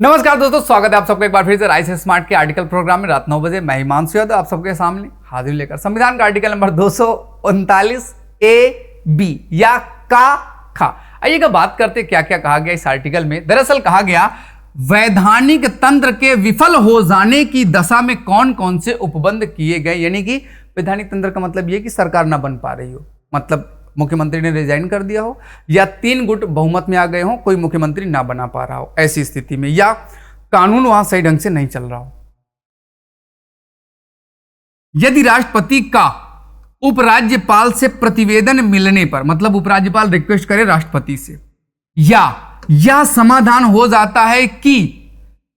नमस्कार दोस्तों, स्वागत है आप सबका एक बार फिर से राइस स्मार्ट के आर्टिकल प्रोग्राम में। रात 9 बजे मैं हिमांशु यादव आप सबके सामने हाजिर लेकर संविधान का आर्टिकल नंबर 239 ए बी या का खा। आइएगा बात करते क्या क्या कहा गया इस आर्टिकल में। दरअसल कहा गया वैधानिक तंत्र के विफल हो जाने की दशा में कौन कौन से उपबंध किए गए। यानी कि वैधानिक तंत्र का मतलब यह कि सरकार ना बन पा रही हो, मतलब मुख्यमंत्री ने रिजाइन कर दिया हो या 3 गुट बहुमत में आ गए हो, कोई मुख्यमंत्री ना बना पा रहा हो, ऐसी स्थिति में या कानून वहां सही ढंग से नहीं चल रहा हो। यदि राष्ट्रपति का उपराज्यपाल से प्रतिवेदन मिलने पर, मतलब उपराज्यपाल रिक्वेस्ट करे राष्ट्रपति से, या यह समाधान हो जाता है कि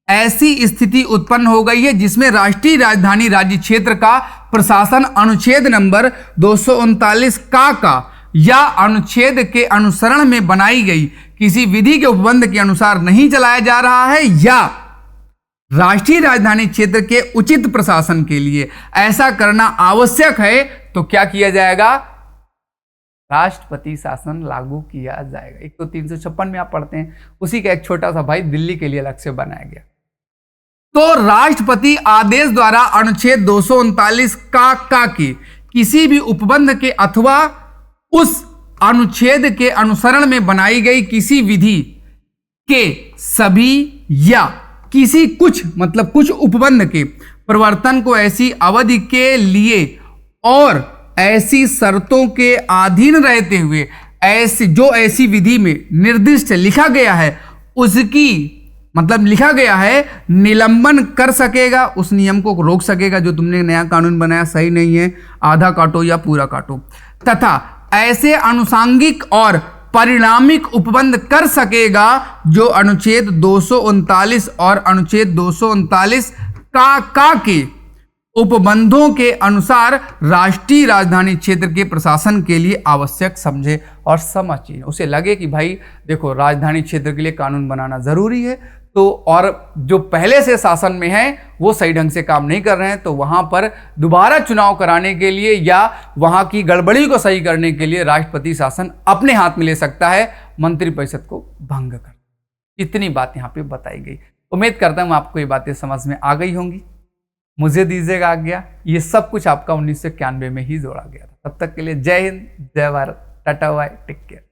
ऐसी स्थिति उत्पन्न हो गई है जिसमें राष्ट्रीय राजधानी राज्य क्षेत्र का प्रशासन अनुच्छेद नंबर 239 का या अनुच्छेद के अनुसरण में बनाई गई किसी विधि के उपबंध के अनुसार नहीं चलाया जा रहा है, या राष्ट्रीय राजधानी क्षेत्र के उचित प्रशासन के लिए ऐसा करना आवश्यक है, तो क्या किया जाएगा? राष्ट्रपति शासन लागू किया जाएगा। एक तो 356 में आप पढ़ते हैं, उसी का एक छोटा सा भाई दिल्ली के लिए अलग से बनाया गया। तो राष्ट्रपति आदेश द्वारा अनुच्छेद 239 का के किसी भी उपबंध के अथवा उस अनुच्छेद के अनुसरण में बनाई गई किसी विधि के सभी या किसी कुछ, मतलब कुछ उपबंध के प्रवर्तन को ऐसी अवधि के लिए और ऐसी शर्तों के अधीन रहते हुए ऐसी विधि में निर्दिष्ट लिखा गया है, उसकी मतलब लिखा गया है निलंबन कर सकेगा, उस नियम को रोक सकेगा जो तुमने नया कानून बनाया सही नहीं है, आधा काटो या पूरा काटो, तथा ऐसे अनुसांगिक और परिणामिक उपबंध कर सकेगा जो अनुच्छेद 239 और अनुच्छेद 239 का के उपबंधों के अनुसार राष्ट्रीय राजधानी क्षेत्र के प्रशासन के लिए आवश्यक समझे और समझिए। उसे लगे कि भाई देखो राजधानी क्षेत्र के लिए कानून बनाना जरूरी है, तो और जो पहले से शासन में है वो सही ढंग से काम नहीं कर रहे हैं, तो वहां पर दोबारा चुनाव कराने के लिए या वहां की गड़बड़ी को सही करने के लिए राष्ट्रपति शासन अपने हाथ में ले सकता है, मंत्रिपरिषद को भंग कर। इतनी बात यहाँ पे बताई गई। उम्मीद करता हूँ आपको ये बातें समझ में आ गई होंगी। मुझे दीजिएगा आज्ञा, ये सब कुछ आपका 1991 में ही जोड़ा गया था। तब तक के लिए जय हिंद, जय Bharat, tata bye, take care.